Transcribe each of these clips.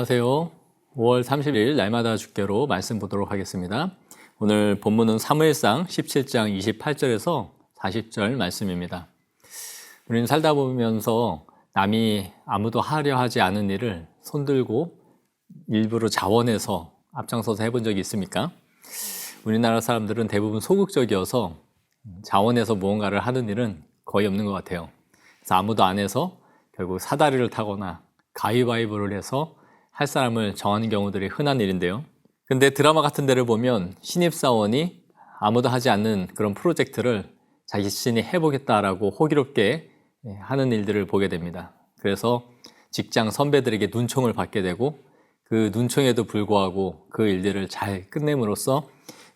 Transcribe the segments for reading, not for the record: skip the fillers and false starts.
안녕하세요. 5월 30일 날마다 주께로 말씀 보도록 하겠습니다. 오늘 본문은 사무엘상 17장 28절에서 40절 말씀입니다. 우리는 살다 보면서 남이 아무도 하려 하지 않은 일을 손들고 일부러 자원해서 앞장서서 해본 적이 있습니까? 우리나라 사람들은 대부분 소극적이어서 자원해서 무언가를 하는 일은 거의 없는 것 같아요. 그래서 아무도 안 해서 결국 사다리를 타거나 가위바위보를 해서 할 사람을 정하는 경우들이 흔한 일인데요. 근데 드라마 같은 데를 보면 신입사원이 아무도 하지 않는 그런 프로젝트를 자기 자신이 해보겠다라고 호기롭게 하는 일들을 보게 됩니다. 그래서 직장 선배들에게 눈총을 받게 되고 그 눈총에도 불구하고 그 일들을 잘 끝냄으로써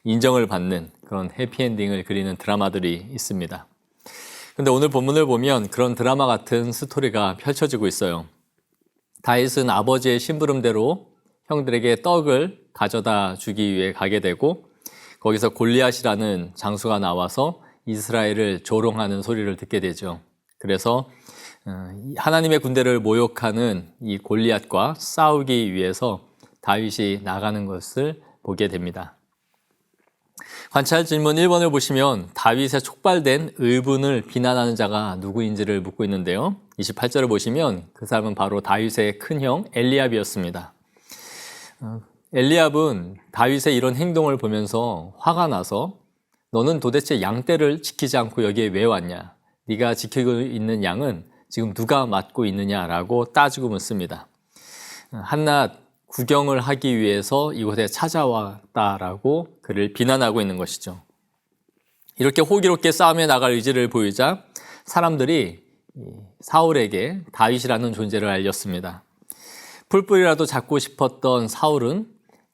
인정을 받는 그런 해피엔딩을 그리는 드라마들이 있습니다. 근데 오늘 본문을 보면 그런 드라마 같은 스토리가 펼쳐지고 있어요. 다윗은 아버지의 심부름대로 형들에게 떡을 가져다 주기 위해 가게 되고 거기서 골리앗이라는 장수가 나와서 이스라엘을 조롱하는 소리를 듣게 되죠. 그래서 하나님의 군대를 모욕하는 이 골리앗과 싸우기 위해서 다윗이 나가는 것을 보게 됩니다. 관찰 질문 1번을 보시면 다윗의 촉발된 의분을 비난하는 자가 누구인지를 묻고 있는데요. 28절을 보시면 그 사람은 바로 다윗의 큰형 엘리압이었습니다. 엘리압은 다윗의 이런 행동을 보면서 화가 나서 너는 도대체 양떼를 지키지 않고 여기에 왜 왔냐? 네가 지키고 있는 양은 지금 누가 맡고 있느냐라고 따지고 묻습니다. 한낱 구경을 하기 위해서 이곳에 찾아왔다라고 그를 비난하고 있는 것이죠. 이렇게 호기롭게 싸움에 나갈 의지를 보이자 사람들이 사울에게 다윗이라는 존재를 알렸습니다. 풀뿌리라도 잡고 싶었던 사울은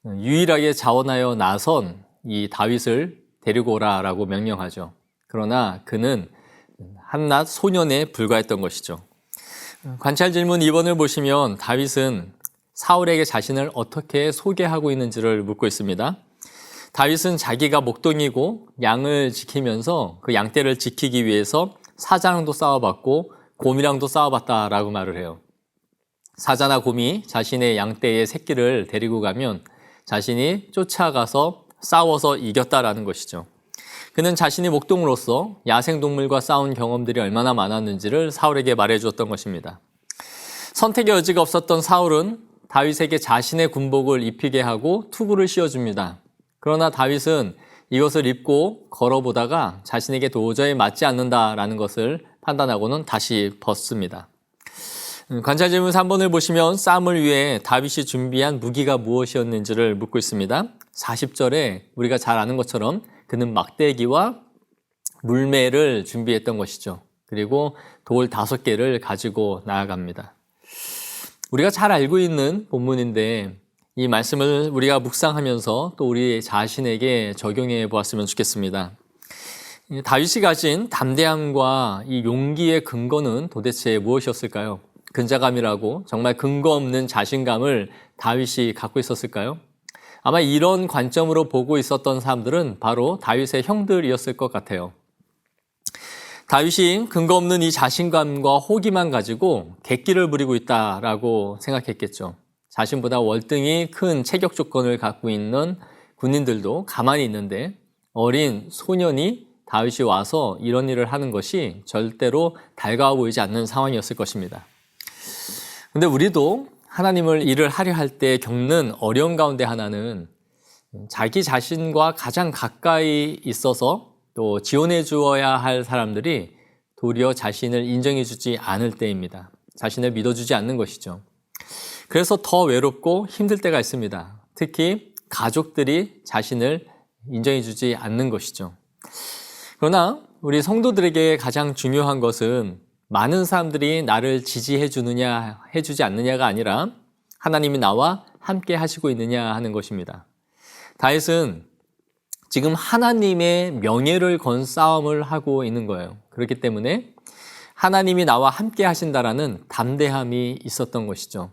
유일하게 자원하여 나선 이 다윗을 데리고 오라라고 명령하죠. 그러나 그는 한낱 소년에 불과했던 것이죠. 관찰 질문 2번을 보시면 다윗은 사울에게 자신을 어떻게 소개하고 있는지를 묻고 있습니다. 다윗은 자기가 목동이고 양을 지키면서 그 양떼를 지키기 위해서 사자랑도 싸워봤고 곰이랑도 싸워봤다라고 말을 해요. 사자나 곰이 자신의 양떼의 새끼를 데리고 가면 자신이 쫓아가서 싸워서 이겼다라는 것이죠. 그는 자신이 목동으로서 야생동물과 싸운 경험들이 얼마나 많았는지를 사울에게 말해주었던 것입니다. 선택의 여지가 없었던 사울은 다윗에게 자신의 군복을 입히게 하고 투구를 씌워줍니다. 그러나 다윗은 이것을 입고 걸어보다가 자신에게 도저히 맞지 않는다라는 것을 판단하고는 다시 벗습니다. 관찰 질문 3번을 보시면 싸움을 위해 다윗이 준비한 무기가 무엇이었는지를 묻고 있습니다. 40절에 우리가 잘 아는 것처럼 그는 막대기와 물매를 준비했던 것이죠. 그리고 돌 5개를 가지고 나아갑니다. 우리가 잘 알고 있는 본문인데 이 말씀을 우리가 묵상하면서 또 우리 자신에게 적용해 보았으면 좋겠습니다. 다윗이 가진 담대함과 이 용기의 근거는 도대체 무엇이었을까요? 근자감이라고 정말 근거 없는 자신감을 다윗이 갖고 있었을까요? 아마 이런 관점으로 보고 있었던 사람들은 바로 다윗의 형들이었을 것 같아요. 다윗이 근거 없는 이 자신감과 호기만 가지고 객기를 부리고 있다라고 생각했겠죠. 자신보다 월등히 큰 체격 조건을 갖고 있는 군인들도 가만히 있는데 어린 소년이 다윗이 와서 이런 일을 하는 것이 절대로 달가워 보이지 않는 상황이었을 것입니다. 근데 우리도 하나님을 일을 하려 할 때 겪는 어려움 가운데 하나는 자기 자신과 가장 가까이 있어서 또 지원해 주어야 할 사람들이 도리어 자신을 인정해 주지 않을 때입니다. 자신을 믿어주지 않는 것이죠. 그래서 더 외롭고 힘들 때가 있습니다. 특히 가족들이 자신을 인정해 주지 않는 것이죠. 그러나 우리 성도들에게 가장 중요한 것은 많은 사람들이 나를 지지해 주느냐 해주지 않느냐가 아니라 하나님이 나와 함께 하시고 있느냐 하는 것입니다. 다윗은 지금 하나님의 명예를 건 싸움을 하고 있는 거예요. 그렇기 때문에 하나님이 나와 함께 하신다라는 담대함이 있었던 것이죠.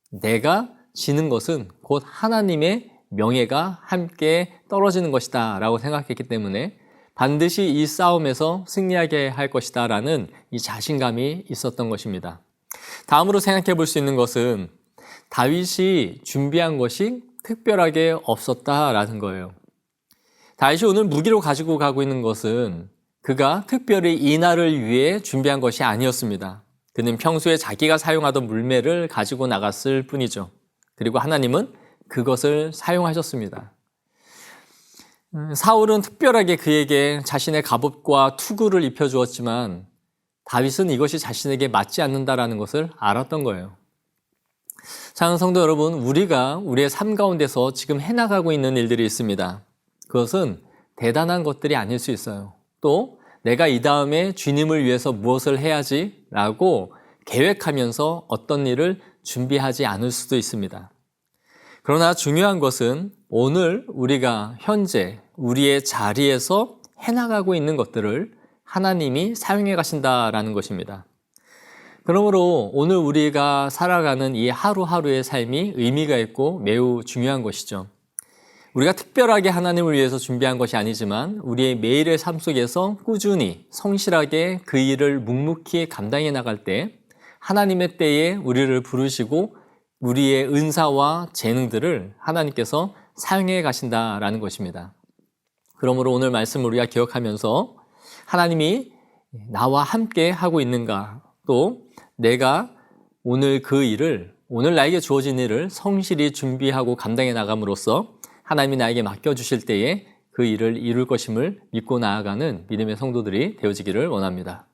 내가 지는 것은 곧 하나님의 명예가 함께 떨어지는 것이다 라고 생각했기 때문에 반드시 이 싸움에서 승리하게 할 것이다 라는 이 자신감이 있었던 것입니다. 다음으로 생각해 볼 수 있는 것은 다윗이 준비한 것이 특별하게 없었다라는 거예요. 다윗이 오늘 무기로 가지고 가고 있는 것은 그가 특별히 이 날을 위해 준비한 것이 아니었습니다. 그는 평소에 자기가 사용하던 물매를 가지고 나갔을 뿐이죠. 그리고 하나님은 그것을 사용하셨습니다. 사울은 특별하게 그에게 자신의 갑옷과 투구를 입혀주었지만 다윗은 이것이 자신에게 맞지 않는다라는 것을 알았던 거예요. 사랑하는 성도 여러분, 우리가 우리의 삶 가운데서 지금 해나가고 있는 일들이 있습니다. 그것은 대단한 것들이 아닐 수 있어요. 또 내가 이 다음에 주님을 위해서 무엇을 해야지 라고 계획하면서 어떤 일을 준비하지 않을 수도 있습니다. 그러나 중요한 것은 오늘 우리가 현재 우리의 자리에서 해나가고 있는 것들을 하나님이 사용해 가신다라는 것입니다. 그러므로 오늘 우리가 살아가는 이 하루하루의 삶이 의미가 있고 매우 중요한 것이죠. 우리가 특별하게 하나님을 위해서 준비한 것이 아니지만 우리의 매일의 삶 속에서 꾸준히 성실하게 그 일을 묵묵히 감당해 나갈 때 하나님의 때에 우리를 부르시고 우리의 은사와 재능들을 하나님께서 사용해 가신다라는 것입니다. 그러므로 오늘 말씀을 우리가 기억하면서 하나님이 나와 함께 하고 있는가, 또 내가 오늘 그 일을, 오늘 나에게 주어진 일을 성실히 준비하고 감당해 나감으로써 하나님이 나에게 맡겨주실 때에 그 일을 이룰 것임을 믿고 나아가는 믿음의 성도들이 되어지기를 원합니다.